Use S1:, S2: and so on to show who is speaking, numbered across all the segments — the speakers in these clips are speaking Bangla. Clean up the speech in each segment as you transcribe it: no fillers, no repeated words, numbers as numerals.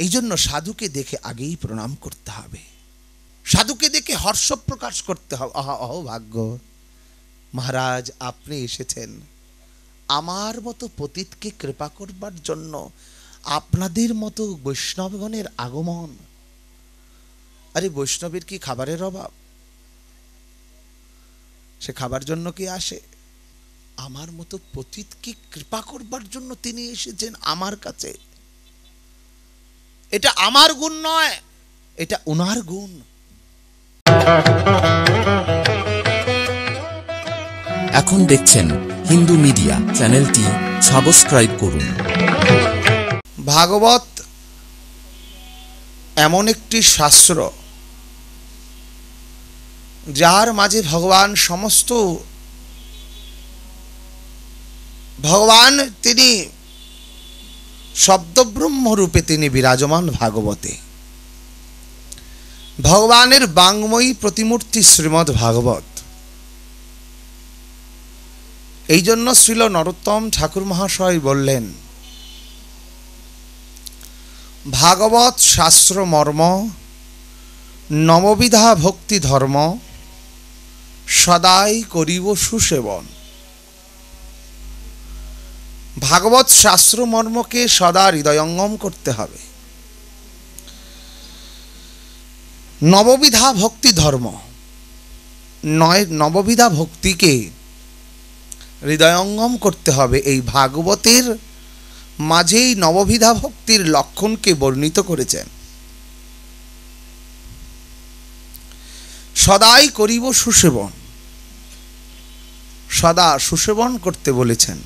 S1: এই জন্য সাধুকে দেখে আগেই প্রণাম করতে হবে, সাধুকে দেখে হর্ষ প্রকাশ করতে হবে। অহোভাগ্য মহারাজ, আপনি এসেছেন আমার মতো পতিতকে কৃপা করবার জন্য, আপনাদের মতো বৈষ্ণবগণের আগমন। আরে বৈষ্ণবের কি খাবারের অভাব? সে খাবার জন্য কি আসে? আমার মতো পতিতকে কৃপা করবার জন্য তিনি এসেছেন আমার কাছে। এটা আমার গুণ নয়, এটা ওনার গুণ।
S2: এখন দেখছেন হিন্দু মিডিয়া চ্যানেলটি সাবস্ক্রাইব করুন।
S1: ভাগবত এমন একটি শাস্ত্র যার মাঝে ভগবান তিনি শব্দব্রহ্ম রূপে তিনি বিরাজমান। ভাগবতে ভগবানের বাঙ্ময়ী প্রতিমূর্তি শ্রীমদ্ ভাগবত। এই জন্য শ্রীল নরোত্তম ঠাকুর মহাশয় বললেন, ভাগবত শাস্ত্র মর্ম নববিধা ভক্তি ধর্ম সদাই করিব সুসেবন। ভাগবত শাস্ত্র মর্মকে সদা হৃদয়ঙ্গম করতে হবে। নববিধা ভক্তি ধর্ম নয়, নববিধা ভক্তিকে হৃদয়ঙ্গম করতে হবে। এই ভাগবতের মাঝেই নববিধা ভক্তির লক্ষণকে বর্ণিত করেছেন। সদাই করিব সুসেবন, সদা সুসেবন করতে বলেছেন।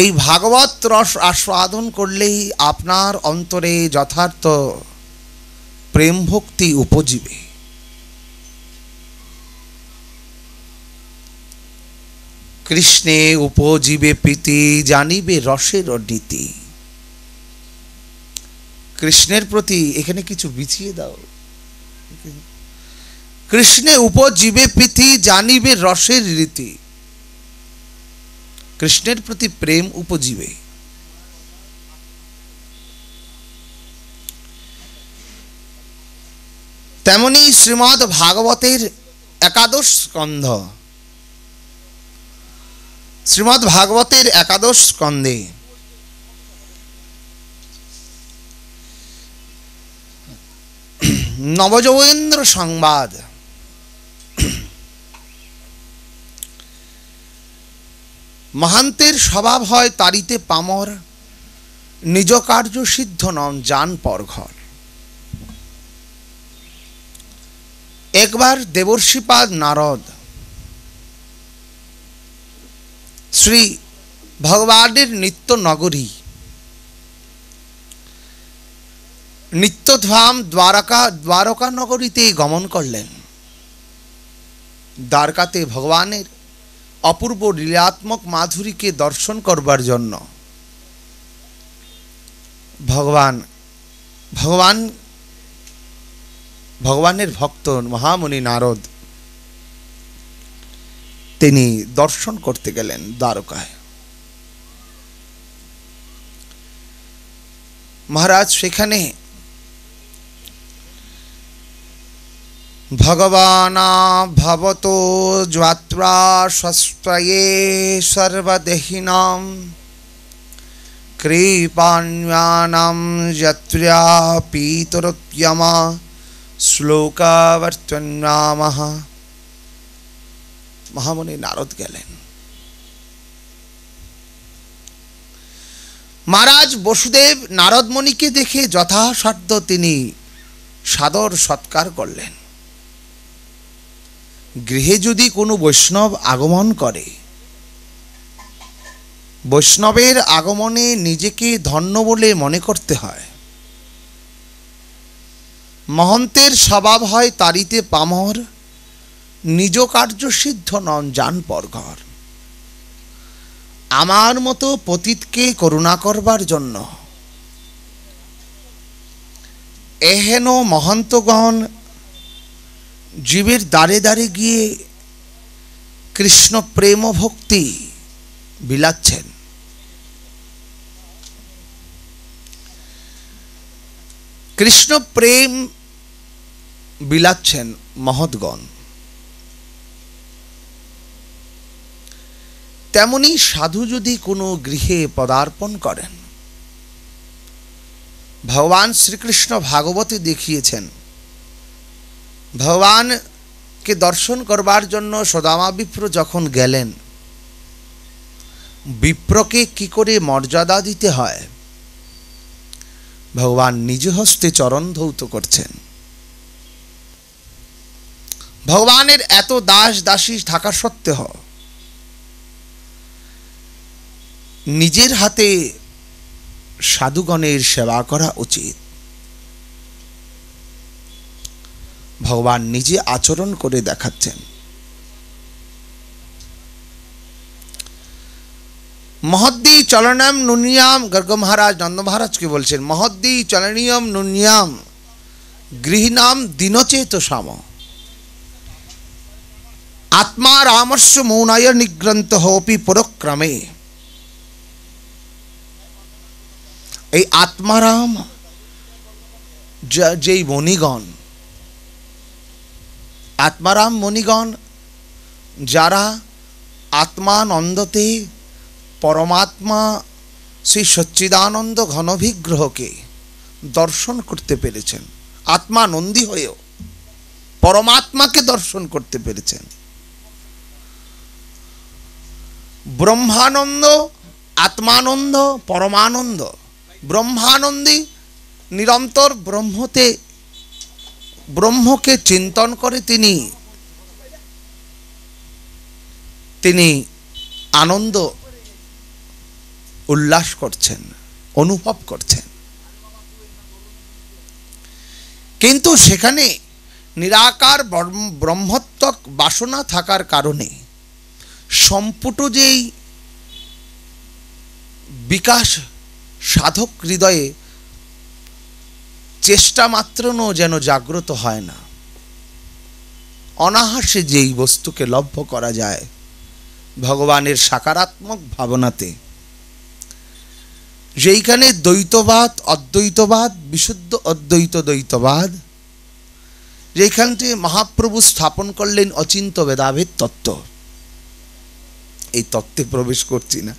S1: এই ভাগবত রস আস্বাদন করলেই আপনার অন্তরে যথার্থ প্রেম ভক্তি উপজিবে। কৃষ্ণে উপজীবে প্রীতি জানিবে রসের নীতি। কৃষ্ণের প্রতি এখানে কিছু বিছিয়ে দাও। কৃষ্ণে উপজীবে প্রীতি জানিবে রসের রীতি। কৃষ্ণের প্রতি প্রেম উপজীবে। তেমনি শ্রীমদ্ ভাগবতের একাদশ স্কন্ধ, শ্রীমদ্ ভাগবতের একাদশ স্কন্ধে নবযৌবেন্দ্র সংবাদ, মহান্তের স্বভাব হয় তারিতে পামর, নিজ কার্য সিদ্ধ নন যান পরঘর। একবার দেবর্ষিপাদ নারদ শ্রী ভগবানের নিত্য নগরী নিত্যধাম দ্বারকা নগরীতে গমন করলেন। দ্বারকাতে ভগবানের অপূর্ব লীলাত্মক মাধুরীকে দর্শন করবার জন্য ভগবানের ভক্ত মহামুনি নারদ তিনি দর্শন করতে গেলেন দ্বারকায়। মহারাজ সেখানে ভগবানা ভবতো যাত্রা স্বস্ত্রয়ে সর্বদেহিনাম কৃপাণ্যানাম যত্র্যা পিতরোপ্যমা শ্লোকাবর্তন্যামঃ। মহামুনি নারদ গেলেন। মহারাজ বসুদেব নারদমণিকে দেখে যথাসাধ্য তিনি সাদর সৎকার করলেন। গৃহে যদি কোনো বৈষ্ণব আগমন করে, বৈষ্ণবের আগমনে নিজেকে ধন্য বলে মনে করতে হয়। মহন্তের স্বভাব হয় তারিতে পামর, নিজ কার্য সিদ্ধ নন যান পরঘর। আমার মতো পতিতকে করুণা করবার জন্য এহেন মহন্তগণ জীবের দ্বারে দ্বারে গিয়ে কৃষ্ণ প্রেম ভক্তি বিলাচ্ছেন। কৃষ্ণ প্রেম বিলাচ্ছেন মহৎগণ, তেমনি সাধু যদি কোনো গৃহে পদার্পণ করেন, ভগবান শ্রীকৃষ্ণ ভাগবতে দেখিয়েছেন, ভগবানকে দর্শন করবার জন্য সদামা বিপ্র যখন গেলেন, বিপ্রকে কি করে মর্যাদা দিতে হয় ভগবান নিজ হস্তে চরণ ধৌত করছেন। ভগবানের এত দাস দাসী থাকা সত্ত্বেও নিজের হাতে সাধুগণের সেবা করা উচিত। ভগবান নিজে আচরণ করে দেখাচ্ছেন। মহদ্দি চলনম নুনিয়াম, গর্গ মহারাজ নন্দ মহারাজকে বলছেন, মহদ্দি চলনীয়ম নুনিয়াম গৃহীনাম দিনচেত সাম, আত্মা রামস্য মৌনায় নিগ্রন্ত হোপি পরক্রমে। এই আত্মারাম যেই মণিগণ, আত্মারাম মণিগণ যারা আত্মানন্দতে পরমাত্মা সেই সচ্চিদানন্দ ঘনবিগ্রহকে দর্শন করতে পেরেছেন, আত্মানন্দী হয়েও পরমাত্মাকে দর্শন করতে পেরেছেন। ব্রহ্মানন্দ, আত্মানন্দ, পরমানন্দ। ব্রহ্মানন্দী নিরন্তর ব্রহ্মকে চিন্তন করে তিনি আনন্দ উল্লাস করছেন, অনুভব করছেন। কিন্তু সেখানে নিরাকার ব্রহ্মত্বক বাসনা থাকার কারণে সম্পুট যেই বিকাশ সাধক হৃদয়ে চেষ্টা মাত্রও যেন জাগ্রত হয় না। অনাহাসে যেই বস্তুকে লভ্য করা যায় ভগবানের সাকারাত্মক ভাবনাতে, যেইখানে দ্বৈতবাদ, অদ্বৈতবাদ, বিশুদ্ধ অদ্বৈত দ্বৈতবাদ, যেখানটি মহাপ্রভু স্থাপন করলেন অচিন্ত ভেদাভেদ তত্ত্ব। এই তত্ত্বে প্রবেশ করছি না,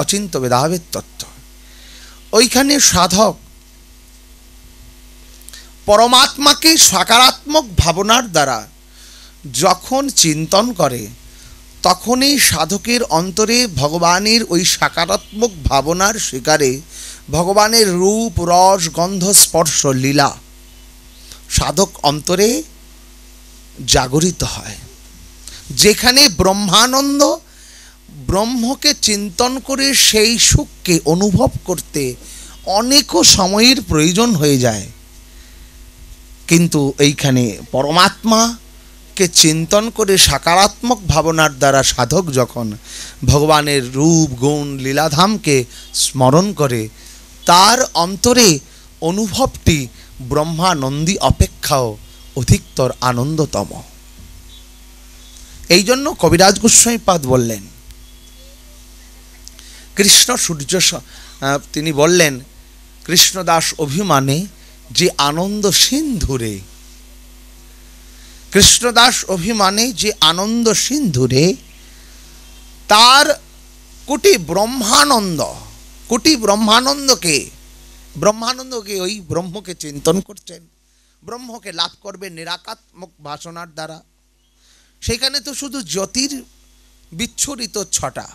S1: অচিন্ত ভেদাভেদ তত্ত্ব। ওইখানে সাধক পরমাত্মাকে সাকারাত্মক ভাবনার দ্বারা যখন চিন্তন করে, তখনই সাধকের অন্তরে ভগবানের ওই সাকারাত্মক ভাবনার শিকারে ভগবানের রূপ, রস, গন্ধ, স্পর্শ, লীলা সাধক অন্তরে জাগরিত হয়। যেখানে ব্রহ্মানন্দ, ব্রহ্মকে চিন্তন করে সেই সুখকে অনুভব করতে অনেক সময়ের প্রয়োজন হয়ে যায়, কিন্তু এইখানে পরমাত্মাকে চিন্তন করে সাকারাত্মক ভাবনার দ্বারা সাধক যখন ভগবানের রূপ, গুণ, লীলাধামকে স্মরণ করে, তার অন্তরে অনুভবটি ব্রহ্মানন্দী অপেক্ষাও অধিকতর আনন্দতম। এই জন্য কবিরাজ গোস্বামীপাদ বললেন, কৃষ্ণ সূর্য, তিনি বললেন কৃষ্ণদাস অভিমানে যে আনন্দ সিন্ধুরে, কৃষ্ণদাস অভিমানে যে আনন্দ সিন্ধুরে, তার কোটি ব্রহ্মানন্দকে ওই ব্রহ্মকে চিন্তন করছেন, ব্রহ্মকে লাভ করবে নিরাকাত্মক বাসনার দ্বারা। সেখানে তো শুধু জ্যোতির বিচ্ছুরিত ছটা,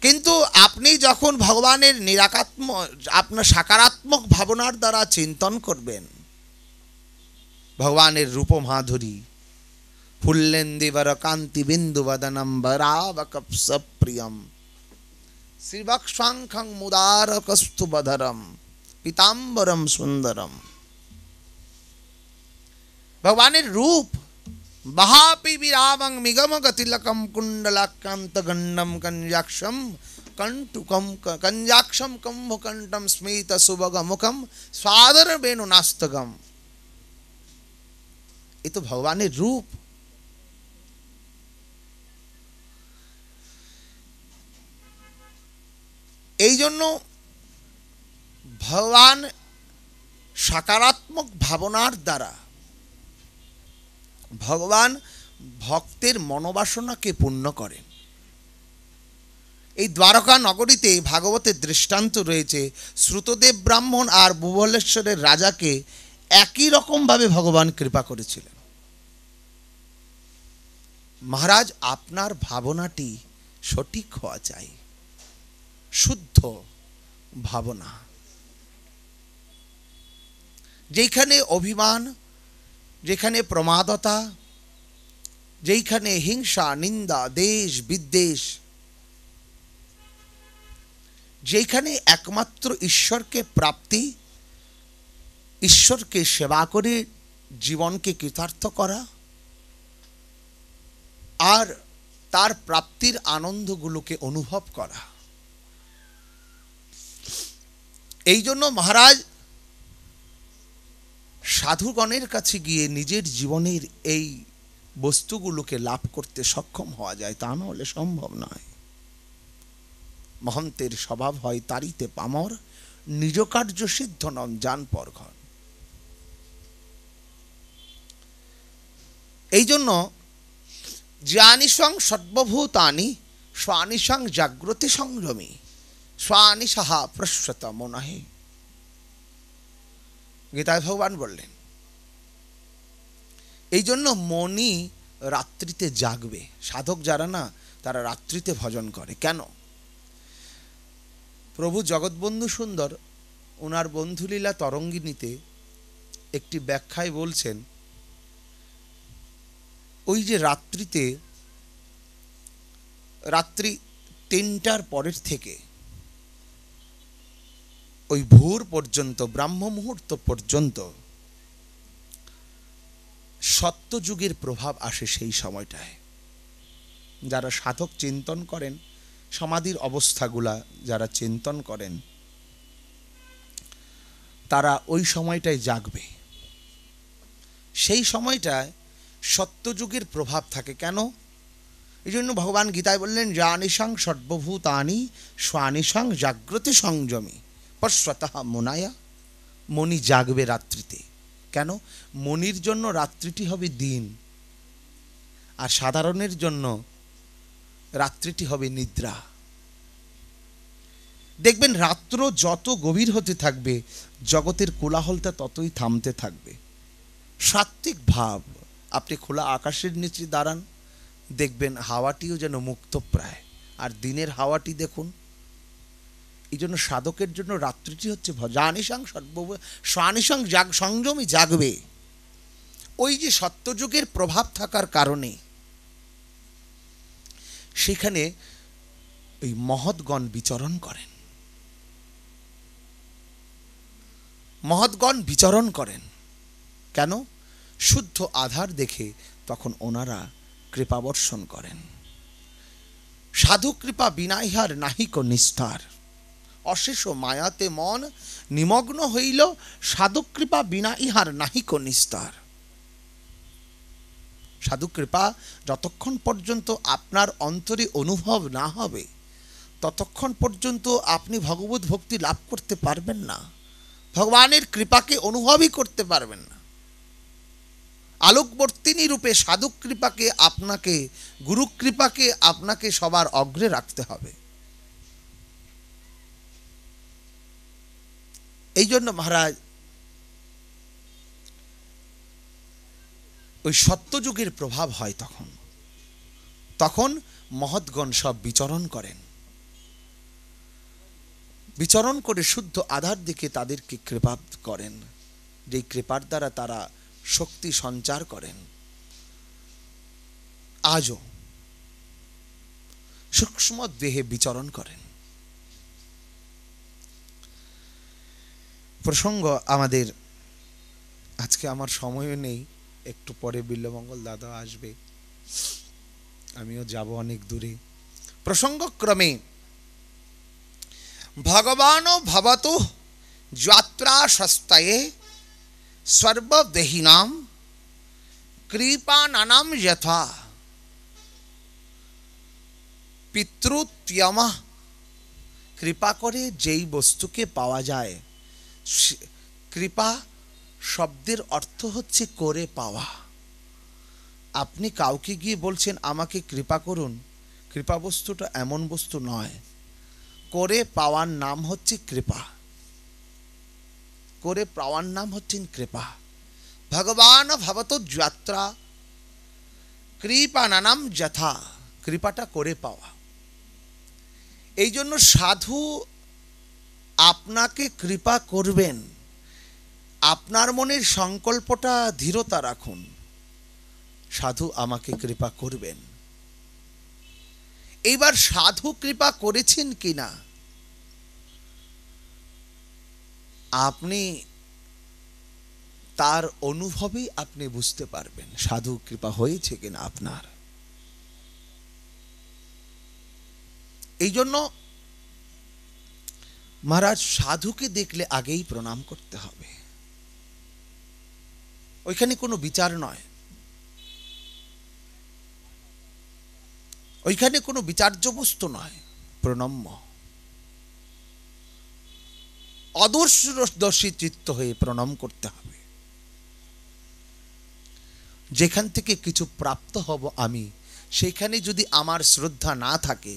S1: কিন্তু আপনি যখন ভগবানের আপনার সাকারাত্মক ভাবনার দ্বারা চিন্তন করবেন, ভগবানের রূপ মাধুরী, ফুল্লেন্দিবর কান্তি বিন্দু বদনম বরাবকপ্স প্রিয়ম শ্রীবক্ষাঙ্খং মুদার কস্তুবধরম পীতাম্বরম সুন্দরম। ভগবানের রূপ বহাপি বিরামং মিগম গতিলকম কুণ্ডলাকান্ত গণ্ডম কঞ্জাক্ষম কণ্টুকম কঞ্জাক্ষম কম্ভকণ্ঠম স্মিত সুভগ মুখম স্বাদর বেণু নাস্তগম। এ তো ভগবানের রূপ। এই জন্য ভগবান সকারাত্মক ভাবনার দ্বারা ভগবান ভক্তের মনোবাসনাকে পূর্ণ করেন। এই দ্বারকা নগরীতে ভাগবতের দৃষ্টান্ত রয়েছে। শ্রুতদেব ব্রাহ্মণ আর ভুবনেশ্বরের রাজাকে একই রকমভাবে ভগবান কৃপা করেছিলেন। মহারাজ, আপনার ভাবনাটি সঠিক হওয়া চাই, শুদ্ধ ভাবনা। যেখানে অভিমান, যেখানে প্রমাদতা, যেখানে হিংসা, নিন্দা, দেশ বিদ্বেষ, যেখানে একমাত্র ঈশ্বরকে প্রাপ্তি, ঈশ্বরকে সেবা করে জীবনকে কৃতার্থ করা আর তার প্রাপ্তির আনন্দগুলোকে অনুভব করা। এই জন্য মহারাজ সাধুগণের কাছে গিয়ে নিজের জীবনের এই বস্তুগুলোকে লাভ করতে সক্ষম হওয়া যায়, তা না হলে সম্ভব নয়। মহন্তের স্বভাব হয় তারিতে পামর, নিজ কার্য সিদ্ধ নন যান পরঘর। এই জন্য জ্ঞানিসং সর্বভূতানি স্বানিসং জাগ্রতি সংযমী স্বানি সাহা প্রশ্রত মনহে। গীতায় ভগবান বললেন, এই জন্য মনই রাত্রিতে জাগবে। সাধক যারা না, তারা রাত্রিতে ভজন করে। কেন? প্রভু জগৎবন্ধু সুন্দর ওনার বন্ধুলীলা তরঙ্গিনীতে একটি ব্যাখ্যায় বলছেন, ওই যে রাত্রিতে, রাত্রি 3টার পরের থেকে ওই ভোর পর্যন্ত, ব্রাহ্ম মুহূর্ত পর্যন্ত সত্যযুগের প্রভাব আসে। সেই সময়টায় যারা সাধক চিন্তন করেন, সমাধির অবস্থাগুলা যারা চিন্তন করেন, তারা ওই সময়টায় জাগবে। সেই সময়টায় সত্যযুগের প্রভাব থাকে। কেন? এই জন্য ভগবান গীতায় বললেন, জানিসাং সর্বভূতানি স্বানিসাং জাগ্রতি সংযমী পশ্রতঃ মনায়া। মনি জাগবে রাত্রিতে। কেন? মনির জন্য রাত্রিটি হবে দিন, আর সাধারণের জন্য রাত্রিটি হবে নিদ্রা। দেখবেন রাত্র যত গভীর হতে থাকবে, জগতের কোলাহলটা ততই থামতে থাকবে। সাত্ত্বিক ভাব। আপনি খোলা আকাশের নিচে দাঁড়ান, দেখবেন হাওয়াটিও যেন মুক্তপ্রায়, আর দিনের হাওয়াটি দেখুন। এই জন্য সাধকের জন্য রাত্রিটি হচ্ছে জানিসাং স্বানিসাং সংযমী জাগবে। ওই যে সত্যযুগের প্রভাব থাকার কারণে সেখানে ওই মহৎগণ বিচরণ করেন। মহৎগণ বিচরণ করেন কেন? শুদ্ধ আধার দেখে তখন ওনারা কৃপাবর্ষণ করেন। সাধু কৃপা বিনা ইহার নাহিক নিস্তার, অশেষ মায়াতে মন নিমগ্ন হইল, সাধু কৃপা বিনা ইহার নাহিক নিস্তার। সাধু কৃপা যতক্ষণ পর্যন্ত আপনার অন্তরে অনুভব না হবে, ততক্ষণ পর্যন্ত আপনি ভগবত ভক্তি লাভ করতে পারবেন না, ভগবানের কৃপাকে অনুভবই করতে পারবেন না। আলোকবর্তিনী রূপে সাধু কৃপাকে আপনাকে, গুরু কৃপাকে আপনাকে সবার অগ্রে রাখতে হবে। এই জন্য মহারাজ ওই সত্যযুগের প্রভাব হয় তখন মহৎগণ সব বিচরণ করেন। বিচরণ করে শুদ্ধ আধার দিকে তাদেরকে কৃপা করেন, যেই কৃপার দ্বারা তারা শক্তি সঞ্চার করেন। আজও সূক্ষ্ম দেহে বিচরণ করেন। প্রসঙ্গ আমাদের আজকে, আমার সময়ও নেই, একটু পরে বিল্লমঙ্গল দাদা আসবে, আমিও যাব অনেক দূরে। প্রসঙ্গক্রমে ভগবান ভবতু যাত্রা সস্তায়ে সর্বদেহিনাম কৃপানানাম যথা পিতৃত্যমঃ। কৃপা করে যেই বস্তুকে পাওয়া যায় কৃপা শব্দের অর্থ হচ্ছে করে পাওয়া। আপনি কাউকে গিয়ে বলছেন আমাকে কৃপা করুন, কৃপা বস্তুটা এমন বস্তু নয়। করে পাওয়ার নাম হচ্ছে কৃপা, করে পাওয়ার নাম হচ্ছেন কৃপা। ভগবান ভবতো যাত্রা কৃপা নানাম যথা, কৃপাটা করে পাওয়া। এই জন্য সাধু আপনাকে কৃপা করবেন, আপনার মনের সংকল্পটা দৃঢ়তা রাখুন, সাধু আমাকে কৃপা করবেন। এইবার সাধু কৃপা করেছেন কিনা আপনি তার অনুভবেই আপনি বুঝতে পারবেন সাধু কৃপা হয়েছে কিনা আপনার। এই জন্য মহারাজ সাধুকে দেখলে আগেই প্রণাম করতে হবে। ওইখানে কোনো বিচার নয়, ওইখানে কোনো বিচার্য বস্তু নয়, প্রণম্য অদর্শী চিত্ত হয়ে প্রণাম করতে হবে। যেখান থেকে কিছু প্রাপ্ত হব আমি, সেখানে যদি আমার শ্রদ্ধা না থাকে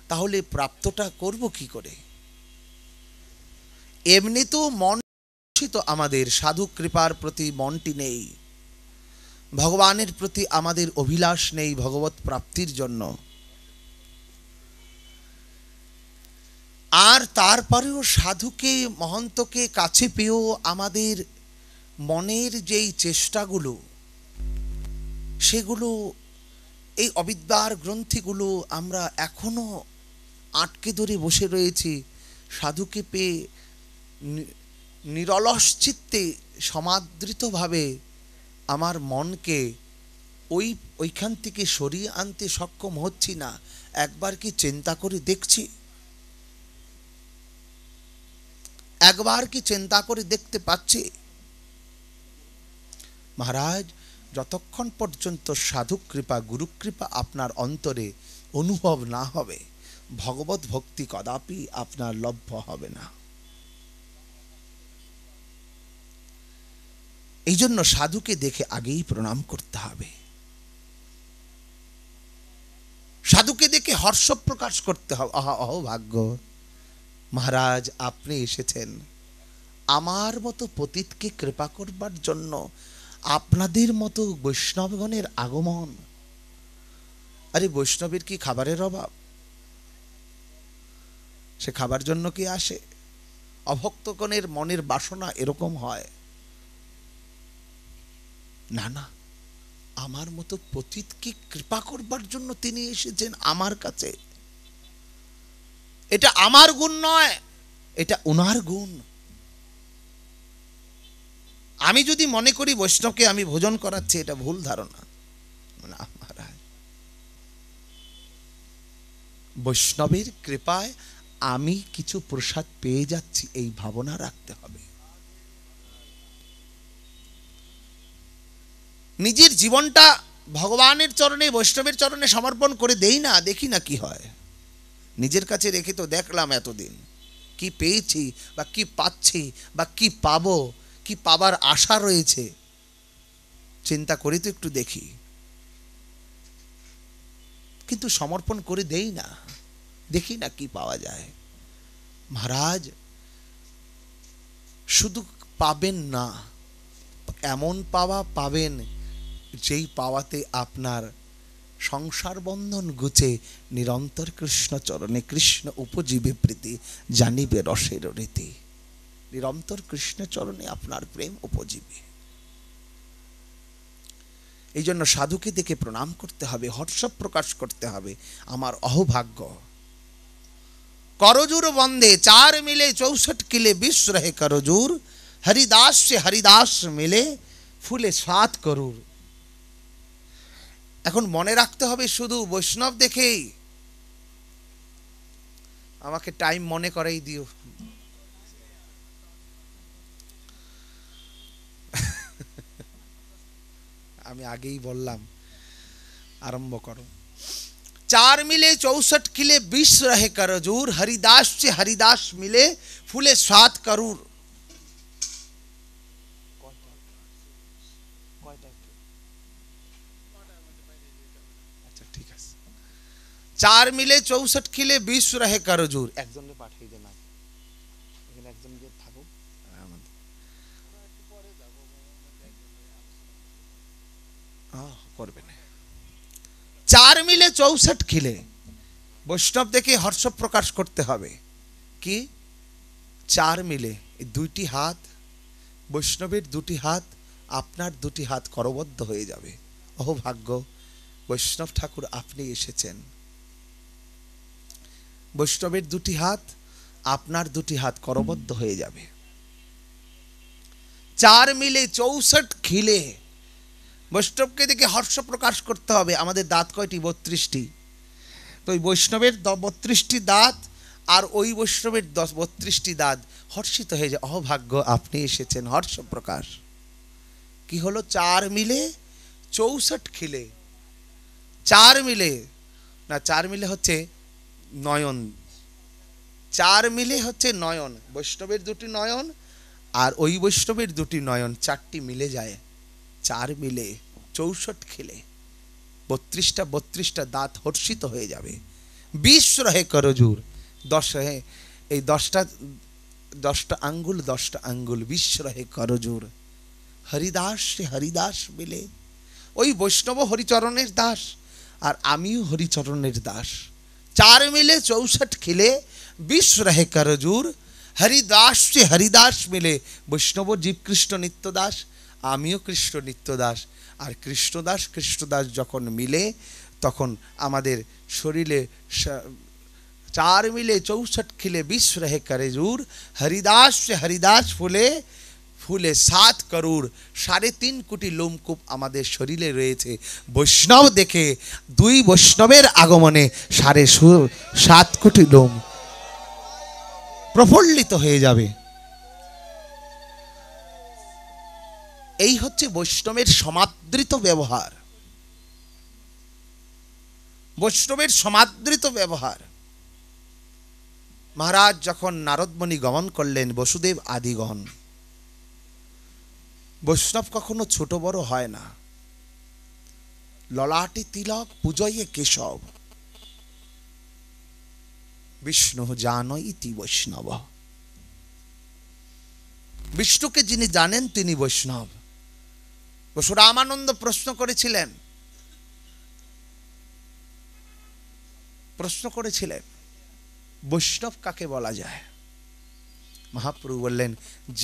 S1: তাহলে প্রাপ্তটা করব কি করে? এমনি তো মন আমাদের সাধু কৃপার প্রতি মনটি নেই, ভগবানের প্রতি আমাদের অভিলাষ নেই ভগবত প্রাপ্তির জন্য। আর তারপরেও সাধুকে মহন্তকে কাছে পেয়েও আমাদের মনের যেই চেষ্টাগুলো, সেগুলো এই অবিদ্যার গ্রন্থিগুলো আমরা এখনো আটকে ধরে বসে রয়েছি। সাধুকে পেয়ে নিরলস চিত্তে সমাদৃতভাবে আমার মনকে ওইখান থেকে সরিয়ে আনতে সক্ষম হচ্ছি না। একবার কি চিন্তা করে দেখছি? একবার কি চিন্তা করে দেখতে পাচ্ছি? মহারাজ, যতক্ষণ পর্যন্ত সাধু কৃপা গুরু কৃপা আপনার অন্তরে অনুভব না হবে, ভগবত ভক্তি কদাপি আপনার লভ্য হবে না। এই জন্য সাধুকে দেখে আগেই প্রণাম করতে হবে, সাধুকে দেখে হর্ষ প্রকাশ করতে হবে। আহা অহোভাগ্য, মহারাজ আপনি এসেছেন আমার মতো পতিতকে কৃপা করবার জন্য। আপনাদের মতো বৈষ্ণবগণের আগমন। আরে বৈষ্ণবের কি খাবারের অভাব? সে খাবার জন্য কি আসে? অভক্তগণের মনের বাসনা এরকম হয় না, না, আমার মতো পতিতকে কৃপা করবার জন্য তিনি এসেছেন আমার কাছে। এটা আমার গুণ নয়, এটা উনার গুণ। আমি যদি মনে করি বৈষ্ণবকে আমি ভোজন করাচ্ছি, এটা ভুল ধারণা। না মহারাজ, বৈষ্ণবের কৃপায় আমি কিছু প্রসাদ পেয়ে যাচ্ছি, এই ভাবনা রাখতে হবে। নিজের জীবনটা ভগবানের চরণে বৈষ্ণবের চরণে সমর্পণ করে দেই না, দেখি না কি হয়। নিজের কাছে রেখে তো দেখলাম এতদিন কি পেয়েছি বা কি পাচ্ছি বা কি পাবো, কি পাবার আশা রয়েছে, চিন্তা করি তো একটু দেখি। কিন্তু সমর্পণ করে দেই না, দেখি না কি পাওয়া যায়। মহারাজ, শুধু পাবেন না, এমন পাওয়া পাবেন যেই পাওয়াতে আপনার সংসার বন্ধন গুছে নিরন্তর কৃষ্ণ চরণে কৃষ্ণ উপজীবে প্রীতি জানিবে রসের রীতি। নিরন্তর কৃষ্ণ চরণে আপনার প্রেম উপজীবে। এই জন্য সাধুকে দেখে প্রণাম করতে হবে, হর্ষ প্রকাশ করতে হবে। আমার অহোভাগ্য, করজুর বন্দে 4 মিলে 64 কিলে 20 রহে করজুর, হরিদাস সে হরিদাস মিলে ফুলে 7 করুর। এখন মনে রাখতে হবে শুধু বৈষ্ণব দেখেই। আমাকে টাইম মনে করাই দিও। আমি আগেই বললাম, আরম্ভ করো। 4 মিলে 64 কিলে 20 রহে করজুর, হরিদাস সে হরিদাস মিলে ফুলে 7 করুর। चार मिले 64 खिले 20 रहे करजूर একজনকে পাঠিয়ে দেন এখানে একজন যে থাকুক করবে না 4 মিলে 64 खिले বৈষ্ণব দেখে হর্ষ প্রকাশ করতে হবে কি 4 মিলে এই দুইটি হাত বৈষ্ণবের দুটি হাত আপনার দুটি হাত করবদ্ধ হয়ে যাবে ওহ ভাগ্য বৈষ্ণব ঠাকুর আপনি এসেছেন বৈষ্ণবের দুটি হাত আপনার দুটি হাত করবদ্ধ হয়ে যাবে 4 মিলে 64 खिले বৈষ্ণবকে দেখে হর্ষ প্রকাশ করতে হবে আমাদের দাঁত কয়টি 32টি তো ওই বৈষ্ণবের 32টি দাঁত আর ওই বৈষ্ণবের 32টি দাঁত হর্ষিত হয়ে যায় অভাগ্য আপনি এসেছেন হর্ষ প্রকাশ কি হলো 4 মিলে 64 खिले 4 মিলে না 4 মিলে হচ্ছে নয়ন 4 মিলে হচ্ছে নয়ন বৈষ্ণবের দুটি নয়ন আর ওই বৈষ্ণবের দুটি নয়ন চারটি মিলে যায় 4 মিলে 64 खिले 32টা দাঁত হর্ষিত হয়ে যাবে 20 রহে করজুর 10 রহে এই 10টা আঙ্গুল 20 রহে করজুর হরিদাস সে হরিদাস মিলে ওই বৈষ্ণব হরিচরণের দাস আর আমিও হরিচরণের দাস 4 মিলে 64 खिले 20 रहे करजूर हरिदास से हरिदास मिले বৈষ্ণব জীব কৃষ্ণ নিত্যদাস আমিও কৃষ্ণ নিত্যদাস আর কৃষ্ণদাস যখন মিলে তখন আমাদের শরীরে 4 মিলে 64 खिले 20 रहे करजूर हरिदास से हरिदास ফুলে 7 करोड़ 3.5 কোটি লোমকূপ আমাদের শরীরে রয়েছে বৈষ্ণব দেখে দুই বৈষ্ণবের আগমনে 7.5 কোটি লোম প্রফুল্লিত হয়ে যাবে এই হচ্ছে বৈষ্ণবের সমাদৃত ব্যবহার বৈষ্ণবের সমাদৃত ব্যবহার মহারাজ যখন নারদমণি গমন করলেন বসুদেব আদিগণ বৈষ্ণব কখনো ছোট বড় হয় না ললাটে তিলক পূজয়ে কেশব বিষ্ণু জানো ইতি বৈষ্ণব বিষ্ণুকে যিনি জানেন তিনি বৈষ্ণব রামানন্দ প্রশ্ন করেছিলেন বৈষ্ণব কাকে বলা যায় মহাপ্রভু বললেন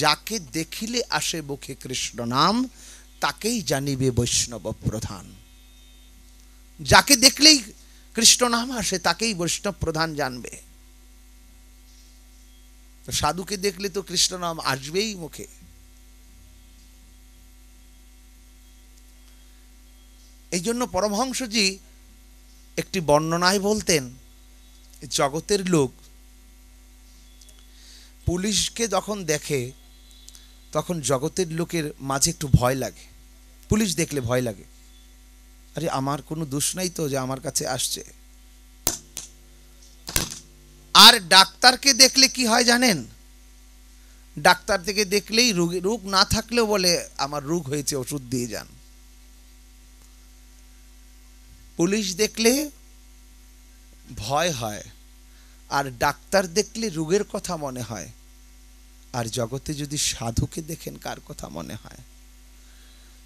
S1: যাকে দেখিলে আসে মুখে কৃষ্ণ নাম তাকেই জানিবে বৈষ্ণব প্রধান যাকে দেখলেই কৃষ্ণ নাম আসে তাকেই বৈষ্ণব প্রধান জানবে তো সাধুকে দেখলে তো কৃষ্ণ নাম আসবেই মুখে এই জন্য পরমহংসজি একটি বর্ণনায় বলতেন জগতের লোক পুলিশকে যখন দেখে তখন জগতের লোকের মাঝে একটু ভয় লাগে পুলিশ দেখলে ভয় লাগে আরে আমার কোনো দোষ নাই তো যে আমার কাছে আসছে আর ডাক্তারকে দেখলে কি হয় জানেন ডাক্তার থেকে দেখলেই রোগ না থাকলেও বলে আমার রোগ হয়েছে ওষুধ দিয়ে যান পুলিশ দেখলে ভয় হয় আর ডাক্তার দেখলে রোগের কথা মনে হয় আর জগতে যদি সাধুকে দেখেন কার কথা মনে হয়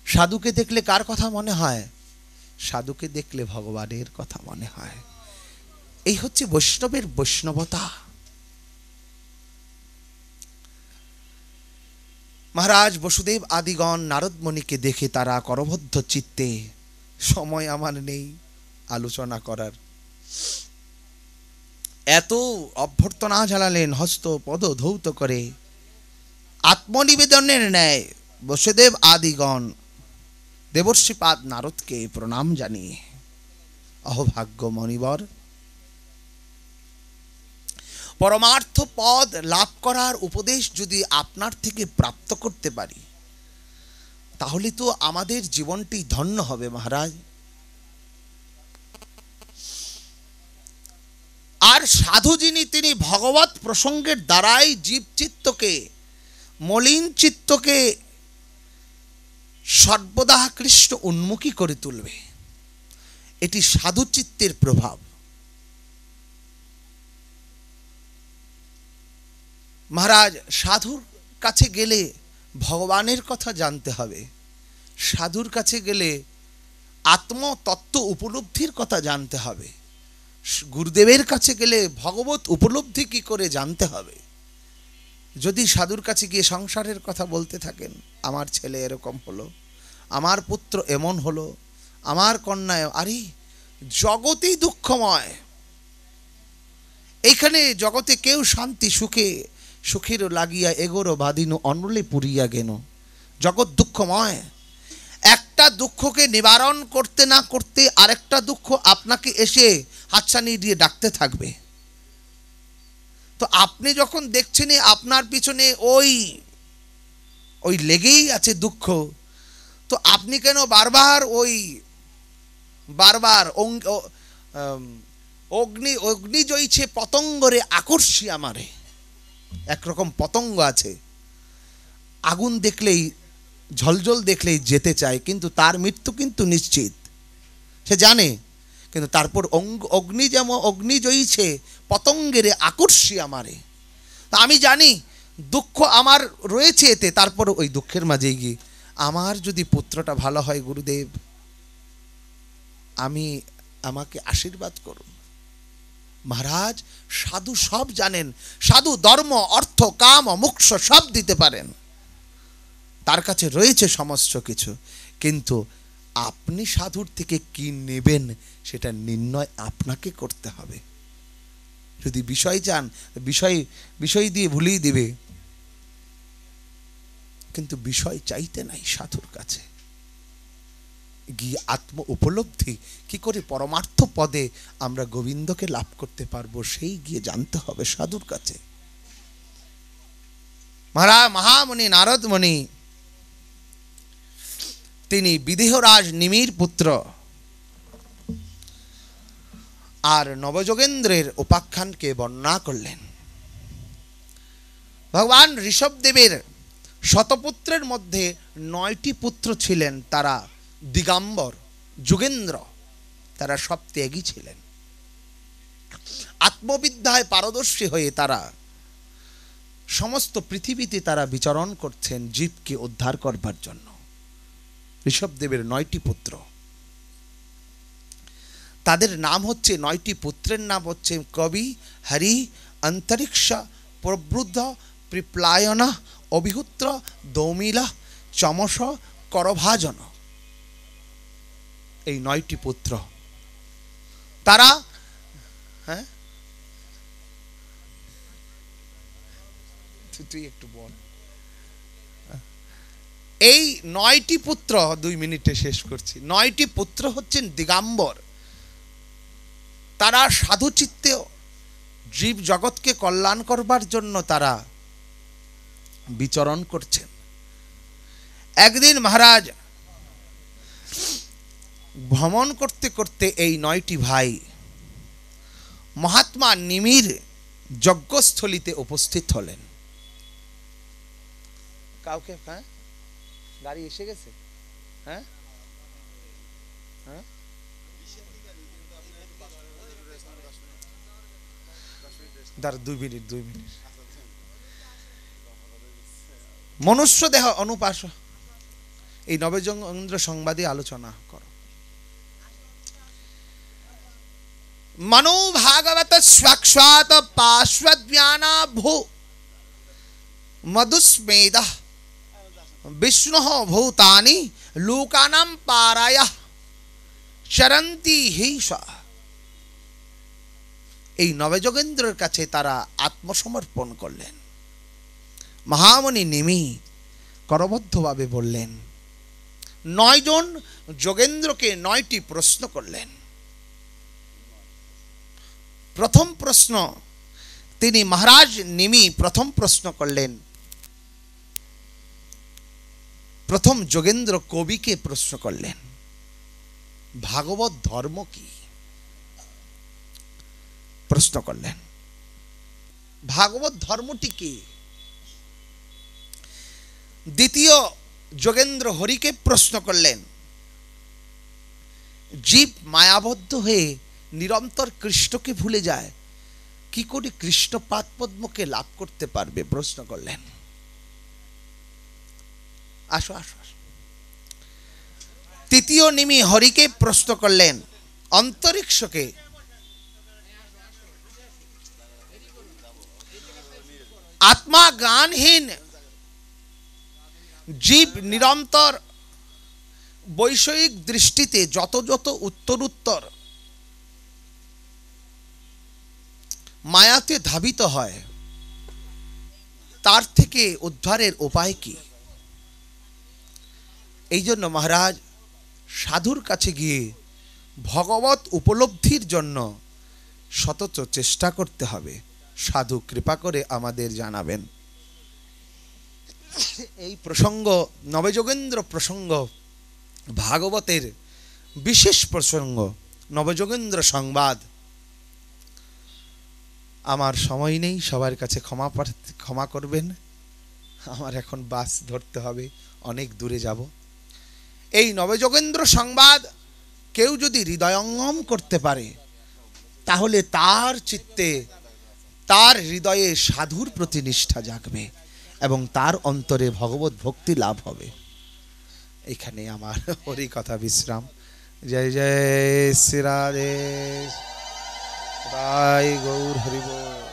S1: সাধুকে দেখলে কার কথা মনে হয় সাধুকে দেখলে ভগবানের কথা মনে হয় এই হচ্ছে বৈষ্ণবের বৈষ্ণবতা মহারাজ বসুদেব আদিগণ নারদমণিকে দেখে তারা করবদ্ধ চিত্তে সময় আমার নেই আলোচনা করার এত অভ্যর্থনা জানালেন হস্ত পদ ধৌত করে আত্মনিবেদনের ন্যায় বসুদেব আদিগণ দেবর্ষিপাদ নারদকে প্রণাম জানিয়ে অহভাগ্য মণিবর পরমার্থ পদ লাভ করার উপদেশ যদি আপনার থেকে প্রাপ্ত করতে পারি তাহলে তো আমাদের জীবনটি ধন্য হবে মহারাজ আর সাধু যিনি তিনি ভগবত প্রসঙ্গের দ্বারাই জীব চিত্তকে মলিন চিত্তকে সর্বদা কৃষ্ণ উন্মুখী করে তুলবে এটি সাধু চিত্তের প্রভাব মহারাজ, সাধুর কাছে গেলে ভগবানের কথা জানতে হবে, সাধুর কাছে গেলে আত্মতত্ত্ব উপলব্ধির কথা জানতে হবে, গুরুদেবের কাছে গেলে ভগবত উপলব্ধি কি করে জানতে হবে। যদি সাধুর কাছে গিয়ে সংসারের কথা বলতে থাকেন, আমার ছেলে এরকম হলো, আমার পুত্র এমন হলো, আমার কন্যা, আরে জগতেই দুঃখময়, এইখানে জগতে কেউ শান্তি সুখে সুখের লাগিয়া এগোরো বাদিনু অনলে পুরিয়া গেন, জগৎ দুঃখময়। একটা দুঃখকে নিবারণ করতে না করতে আরেকটা দুঃখ আপনাকে এসে হাতছানি দিয়ে ডাকতে থাকবে। তো আপনি যখন দেখছেন আপনার পিছনে ওই ওই লেগেই আছে দুঃখ, তো আপনি কেন বারবার অগ্নি অগ্নি জয়ছে পতঙ্গরে আকর্ষি আমারে। একরকম পতঙ্গ আছে, আগুন দেখলেই ঝলঝল দেখলেই যেতে চায়, কিন্তু তার মৃত্যু কিন্তু নিশ্চিত, সে জানে। কিন্তু তারপর অগ্নি যেমন অগ্নি জয়ীছে পতঙ্গের আকর্ষি আমারে, তা আমি জানি দুঃখ আমার রয়েছে এতে, তারপর ওই দুঃখের মাঝে গিয়ে আমার যদি পুত্রটা ভালো হয় গুরুদেব, আমাকে আশীর্বাদ করুন। মহারাজ, সাধু সব জানেন, সাধু ধর্ম অর্থ কাম মোক্ষ সব দিতে পারেন, তার কাছে রয়েছে সমস্ত কিছু, কিন্তু আপনি সাধুর থেকে কি নেবেন সেটা নির্ণয় আপনাকে করতে হবে। যদি বিষয় চান, বিষয় দিয়ে ভুলিয়ে দিবে, কিন্তু বিষয় চাইতে নাই সাধুর কাছে গিয়ে আত্ম উপলব্ধি কি করে পরমার্থ পদে আমরা গোবিন্দকে লাভ করতে পারবো, সেই গিয়ে জানতে হবে সাধুর কাছে। মহামুনি নারদ মুনি, তিনি বিদেহরাজ নিমির পুত্র, আর নবযোগেন্দ্রের উপাখ্যানকে বর্ণনা করলেন। ভগবান ঋষভদেবের শতপুত্রের মধ্যে 9টি পুত্র ছিলেন, তারা দিগম্বর যোগেন্দ্র, তারা সব ত্যাগী ছিলেন। আত্মবিদ্যায় পারদর্শী হয়ে তারা সমস্ত পৃথিবীতে তারা বিচরণ করছেন জীবকে উদ্ধার করবার জন্য। ঋষভদেবের 9টি পুত্র, তাদের নাম হচ্ছে, 9টি পুত্রের নাম হচ্ছে কবি, হরি, অন্তরিক্ষ, প্রবৃদ্ধ, পিপ্লায়ন, অভিহুত্র, দৌমিলা, চমস, করভাজন। এই 9টি পুত্র, তারা তুই একটু বল। এই 9টি পুত্র, 2 মিনিটে শেষ করছি। 9টি পুত্র হচ্ছেন দিগম্বর, তারা সাধুচিত্তে জীব জগৎকে কল্যাণ করবার জন্য তারা বিচরণ করছেন। একদিন মহারাজ ভ্রমণ করতে করতে এই 9টি ভাই মহাত্মা নিমির যজ্ঞস্থলিতে উপস্থিত হলেন। কাউকে গাড়ি এসে গেছে? হ্যাঁ, দাঁড়া 2 মিনিট। মনুষ্য দেহ অনুপাস, এই নবযোগেন্দ্র সংবাদে আলোচনা করো। মনো ভাগবত সাক্ষাৎ পার্শ্বজ্ঞানা ভূ মধুস্মেদ বিষ্ণু ভূতানি লোকানাম পারায় চরন্তি হিংসা। এই নবযোগেন্দ্রের কাছে তারা আত্মসমর্পণ করলেন। মহামুনি নিমি করবদ্ধভাবে বললেন, 9 জন যোগেন্দ্রকে 9টি প্রশ্ন করলেন। প্রথম প্রশ্ন, তিনি মহারাজ নিমি প্রথম প্রশ্ন করলেন, প্রথম যোগেন্দ্র কবিকে প্রশ্ন করলেন, ভাগবত ধর্ম কি? প্রশ্ন করলেন, ভাগবত ধর্মটি কি? দ্বিতীয় যোগেন্দ্র হরিকে প্রশ্ন করলেন, জীব মায়াবদ্ধ হয়ে নিরন্তর কৃষ্ণকে ভুলে যায়, কি করে কৃষ্ণ পাদপদ্মকে লাভ করতে পারবে প্রশ্ন করলেন। আসো আসো আসো। তৃতীয় নিমি হরিকে প্রশ্ন করলেন, অন্তরিক্ষকে আত্মা জ্ঞানহীন জীব নিরন্তর বৈষয়িক দৃষ্টিতে যত যত উত্তরোত্তর মায়াতে ধাবিত হয়, তার থেকে উদ্ধারের উপায় কি? এই জন্য মহারাজ সাধুর কাছে গিয়ে ভগবত উপলব্ধির জন্য সতত চেষ্টা করতে হবে। সাধু কৃপা করে আমাদের জানাবেন। এই প্রসঙ্গ নবযোগেন্দ্র প্রসঙ্গ, ভাগবতের বিশেষ প্রসঙ্গ, নবযোগেন্দ্র সংবাদ। আমার সময় নেই, সবার কাছে ক্ষমা করবেন। আমার এখন বাস ধরতে হবে, অনেক দূরে যাব। এই নবযোগেন্দ্র সংবাদ কেউ যদি হৃদয়ঙ্গম করতে পারে, তাহলে তার চিত্তে, তার হৃদয়ে সাধুর প্রতি নিষ্ঠা জাগবে এবং তার অন্তরে ভগবত ভক্তি লাভ হবে। এখানে আমার হরি কথা বিশ্রাম। জয় জয় শ্রী রাধে, রায় গৌর হরি বল।